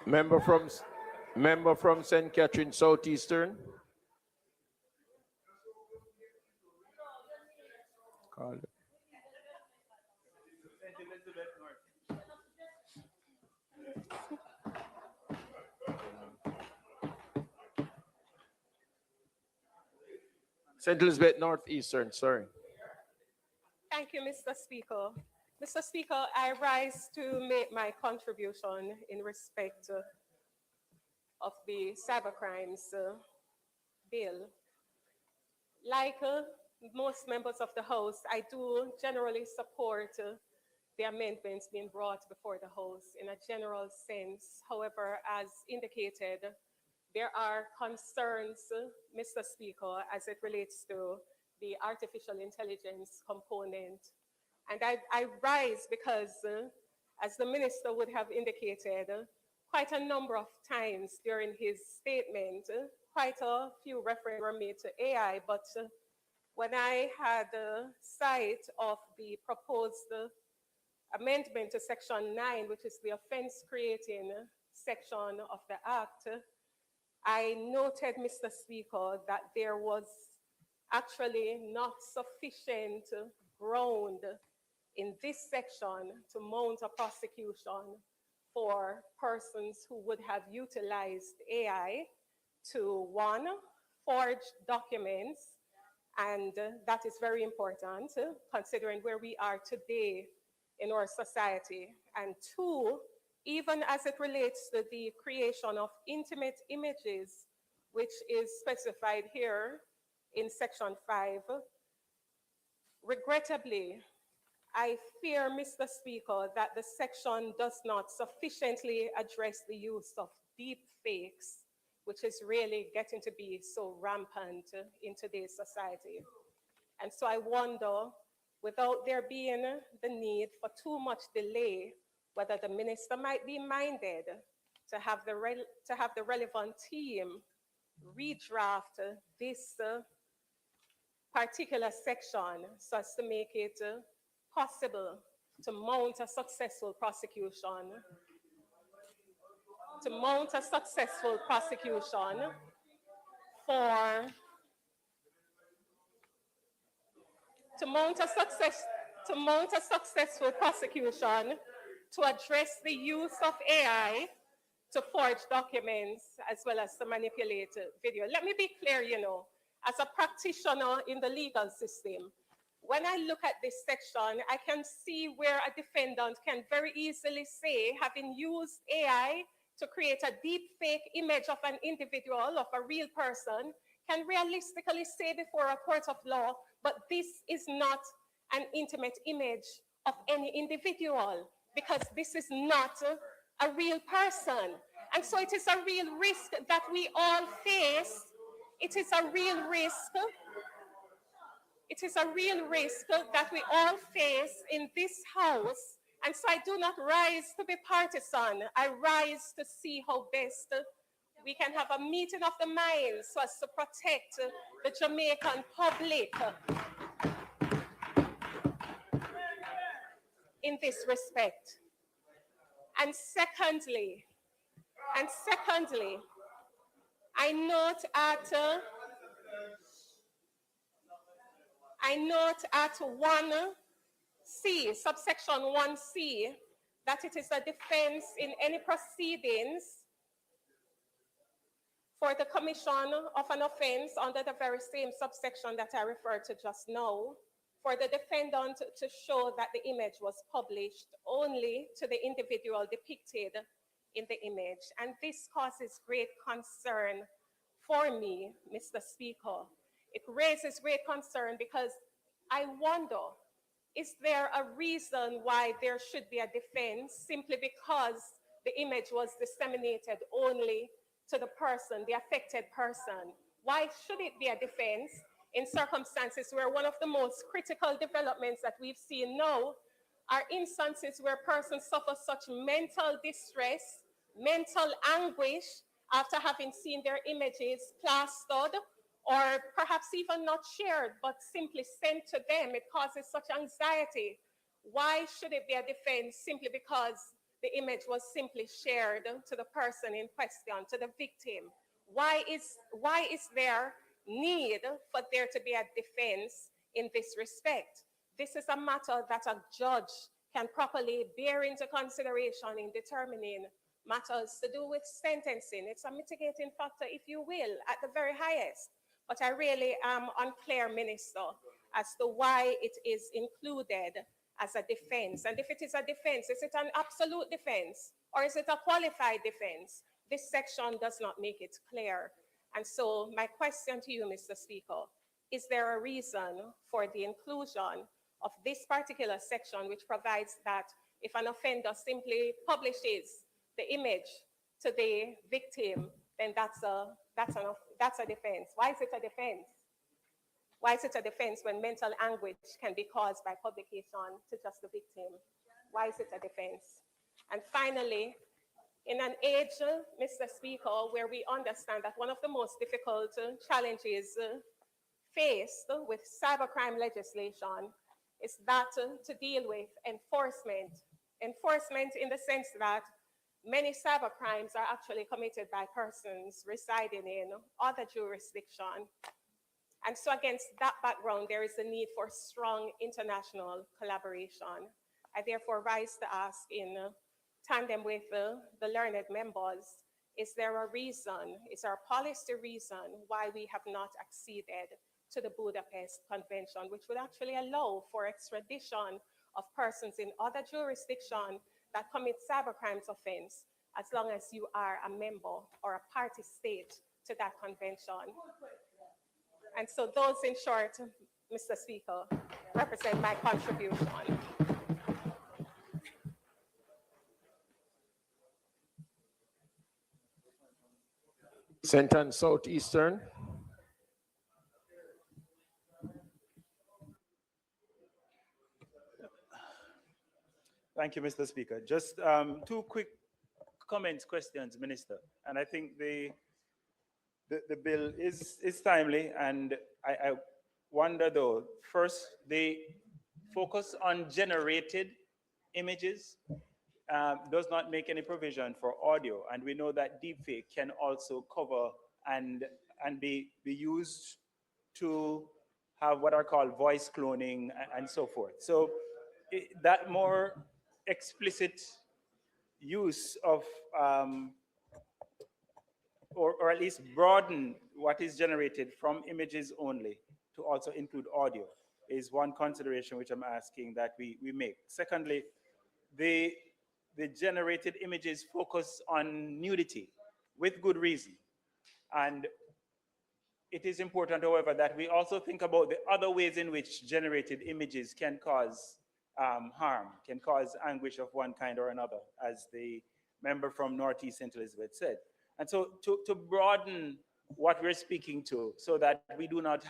Member from Member from St. Catherine Southeastern. Call it. St. Elizabeth Northeastern, sorry. Thank you, Mr. Speaker. Mr. Speaker, I rise to make my contribution in respect of the cybercrimes bill. Like most members of the House, I do generally support the amendments being brought before the House in a general sense. However, as indicated, there are concerns, Mr. Speaker, as it relates to the artificial intelligence component. And I rise because, as the minister would have indicated, quite a number of times during his statement, quite a few references were made to AI, but when I had sight of the proposed amendment to Section 9, which is the offense creating section of the Act, I noted, Mr. Speaker, that there was actually not sufficient ground in this section to mount a prosecution for persons who would have utilized AI to, one, forge documents, and that is very important considering where we are today in our society, and two, even as it relates to the creation of intimate images, which is specified here in Section 5. Regrettably, I fear, Mr. Speaker, that the section does not sufficiently address the use of deep fakes, which is really getting to be so rampant in today's society. And so I wonder, without there being the need for too much delay, whether the minister might be minded to have the relevant team redraft this particular section so as to make it possible to mount a successful prosecution, for to address the use of AI to forge documents as well as to manipulate video. Let me be clear, as a practitioner in the legal system, when I look at this section, I can see where a defendant can very easily say, having used AI to create a deep fake image of an individual, of a real person, can realistically say before a court of law, but this is not an intimate image of any individual, because this is not a real person. And so it is a real risk that we all face. It is a real risk that we all face in this House. And so I do not rise to be partisan. I rise to see how best we can have a meeting of the minds so as to protect the Jamaican public in this respect. And secondly, I note at 1C, subsection 1C, that it is a defense in any proceedings for the commission of an offense under the very same subsection that I referred to just now, for the defendant to show that the image was published only to the individual depicted in the image. And this causes great concern for me, Mr. Speaker. It raises great concern because I wonder, is there a reason why there should be a defense simply because the image was disseminated only to the person, the affected person? Why should it be a defense in circumstances where one of the most critical developments that we've seen now are instances where persons suffer such mental distress, mental anguish after having seen their images plastered or perhaps even not shared, but simply sent to them? It causes such anxiety. Why should it be a defense simply because the image was simply shared to the person in question, to the victim? Why is there need for there to be a defense in this respect? This is a matter that a judge can properly bear into consideration in determining matters to do with sentencing. It's a mitigating factor, if you will, at the very highest. But I really am unclear, Minister, as to why it is included as a defense. And if it is a defense, is it an absolute defense or is it a qualified defense? This section does not make it clear. And so my question to you, Mr. Speaker, is there a reason for the inclusion of this particular section, which provides that if an offender simply publishes the image to the victim, then that's a defense? Why is it a defense? Why is it a defense when mental anguish can be caused by publication to just the victim? Why is it a defense? And finally, in an age, Mr. Speaker, where we understand that one of the most difficult challenges faced with cybercrime legislation is that to deal with enforcement. Enforcement in the sense that many cybercrimes are actually committed by persons residing in other jurisdictions. And so against that background, there is a need for strong international collaboration. I therefore rise to ask in tandem with the learned members, is there a reason, is there a policy reason why we have not acceded to the Budapest Convention, which would actually allow for extradition of persons in other jurisdictions that commit cybercrimes offense, as long as you are a member or a party state to that convention? And so those, in short, Mr. Speaker, represent my contribution. Centre and Southeastern. Thank you, Mr. Speaker. Just two quick comments, questions, Minister. And I think the bill is timely, and I wonder though, first, the focus on generated images does not make any provision for audio, and we know that deepfake can also cover and be used to have what are called voice cloning and so forth. So that more explicit use of or at least broaden what is generated from images only to also include audio is one consideration which I'm asking that we make. Secondly, the generated images focus on nudity with good reason. And it is important, however, that we also think about the other ways in which generated images can cause harm, can cause anguish of one kind or another, as the member from Northeast St. Elizabeth said. And so to broaden what we're speaking to so that we do not